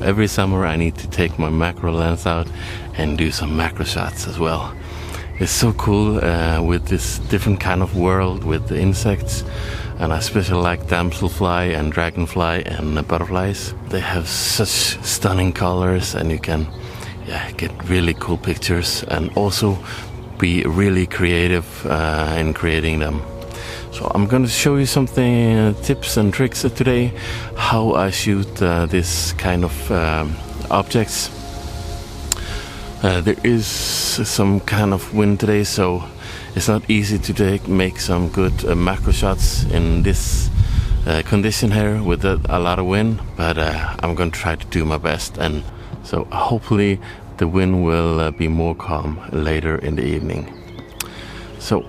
every summer I need to take my macro lens out and do some macro shots as well. It's so cool with this different kind of world with the insects, and I especially like damselfly and dragonfly and butterflies. They have such stunning colors, and you can get really cool pictures and also be really creative in creating them. So I'm going to show you something, tips and tricks today, how I shoot this kind of objects. There is some kind of wind today, so it's not easy to make some good macro shots in this condition here with a lot of wind, but I'm going to try to do my best, and so hopefully the wind will be more calm later in the evening. So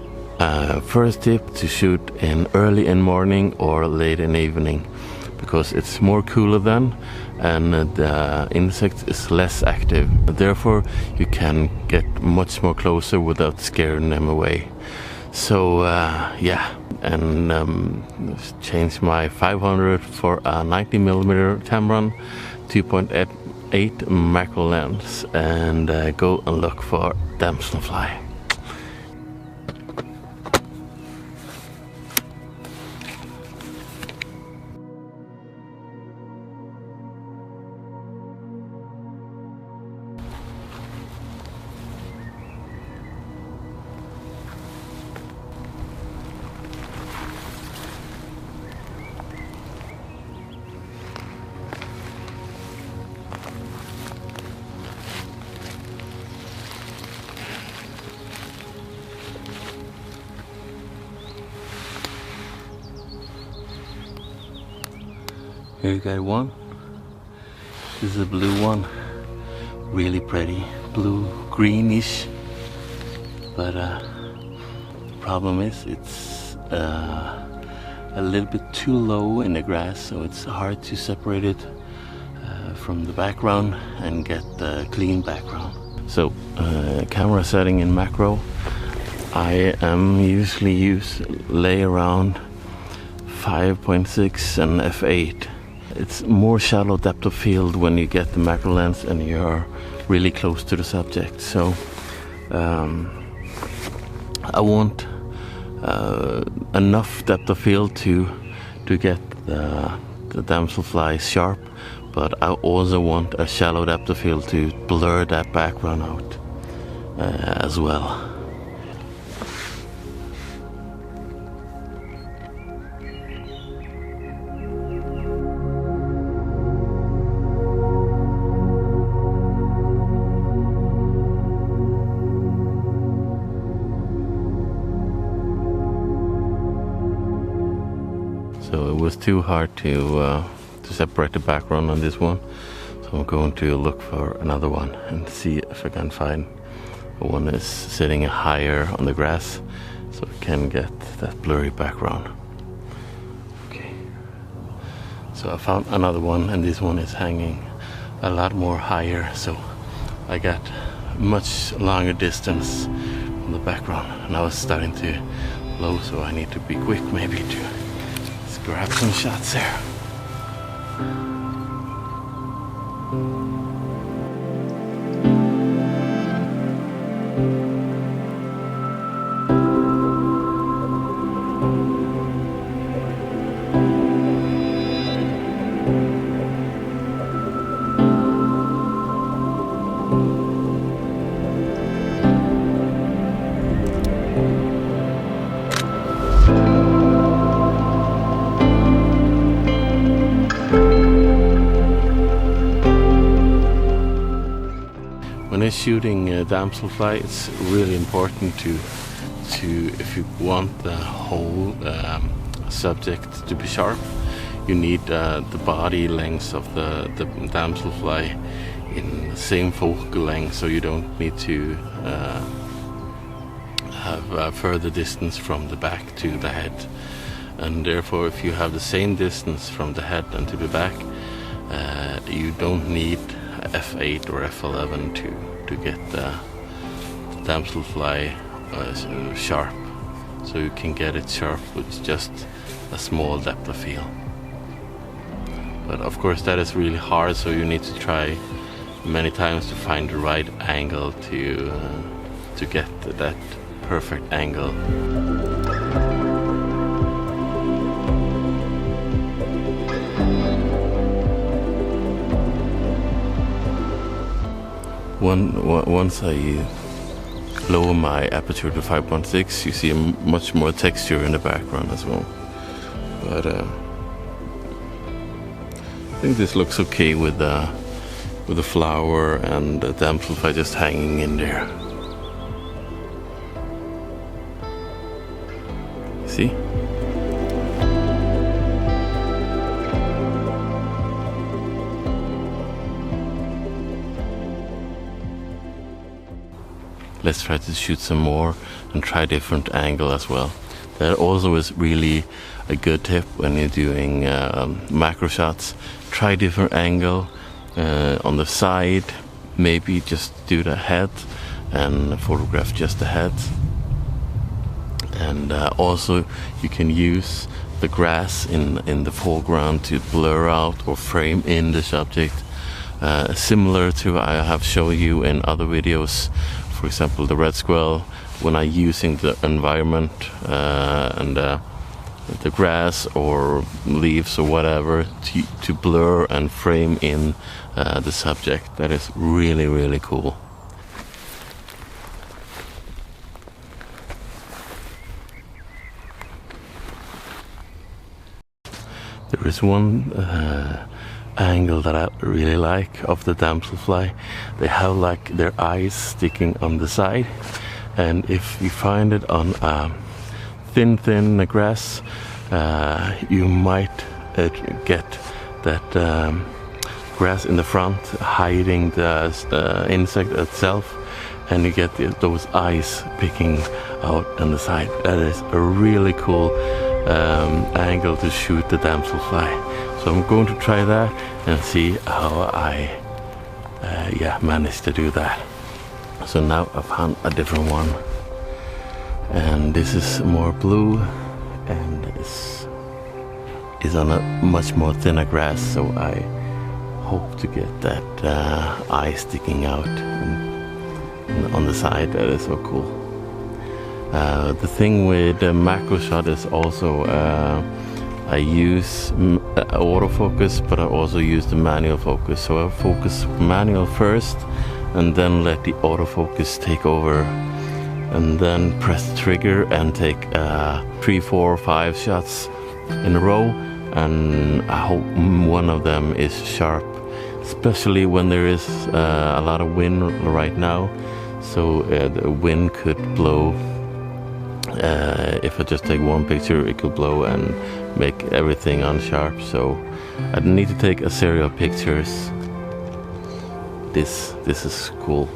first tip, to shoot in early in morning or late in the evening, because it's more cooler then and the insect is less active. Therefore you can get much more closer without scaring them away. So change my 500 for a 90mm Tamron 2.8 macro lens and go and look for damselfly. Here you got one. This is a blue one, really pretty, blue greenish. But the problem is it's a little bit too low in the grass, so it's hard to separate it from the background and get the clean background. So camera setting in macro, I am usually lay around 5.6 and f8. It's more shallow depth of field when you get the macro lens and you're really close to the subject. So I want enough depth of field to get the damselfly sharp, but I also want a shallow depth of field to blur that background out as well. So it was too hard to separate the background on this one, so I'm going to look for another one and see if I can find one that's sitting higher on the grass, so I can get that blurry background. Okay, so I found another one, and this one is hanging a lot more higher, so I got much longer distance from the background. Now it's starting to low, so I need to be quick maybe to grab some shots there. When I'm shooting damselfly, it's really important to if you want the whole subject to be sharp, you need the body length of the damselfly in the same focal length, so you don't need to have a further distance from the back to the head. And therefore, if you have the same distance from the head and to the back, you don't need f8 or f11 to get the damselfly sharp. So you can get it sharp with just a small depth of field. But of course that is really hard, so you need to try many times to find the right angle to get that perfect angle. Once I lower my aperture to 5.6, you see much more texture in the background as well. But I think this looks okay with the flower and the damselfly just hanging in there. See? Let's try to shoot some more and try different angle as well. That also is really a good tip when you're doing macro shots. Try different angle on the side, maybe just do the head and photograph just the head. And also you can use the grass in the foreground to blur out or frame in the subject, similar to I have shown you in other videos. For example, the red squirrel, when I'm using the environment and the grass or leaves or whatever to blur and frame in the subject. That is really, really cool. There is one angle that I really like of the damselfly. They have like their eyes sticking on the side, and if you find it on thin grass, you might get that grass in the front hiding the insect itself, and you get those eyes picking out on the side. That is a really cool angle to shoot the damselfly. So I'm going to try that and see how I managed to do that. So now I found a different one, and this is more blue and is on a much more thinner grass, so I hope to get that eye sticking out on the side. That is so cool. The thing with the macro shot is also I use autofocus, but I also use the manual focus. So I focus manual first and then let the autofocus take over, and then press the trigger and take 3, 4, 5 shots in a row, and I hope one of them is sharp, especially when there is a lot of wind right now. So the wind could blow. If I just take one picture, it could blow and make everything unsharp. So I need to take a series of pictures. This is cool.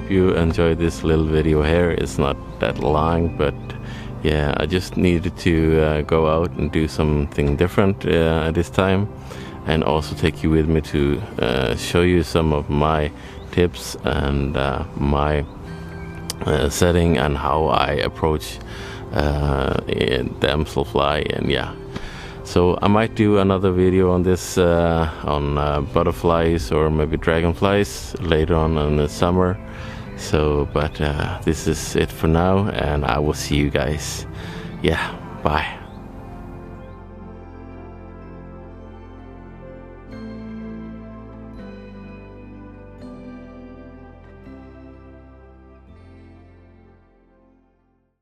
You enjoy this little video here. It's not that long, but yeah, I just needed to go out and do something different this time, and also take you with me to show you some of my tips and my setting and how I approach damselfly. And yeah, so I might do another video on this on butterflies or maybe dragonflies later on in the summer. So, but this is it for now, and I will see you guys. Yeah, bye.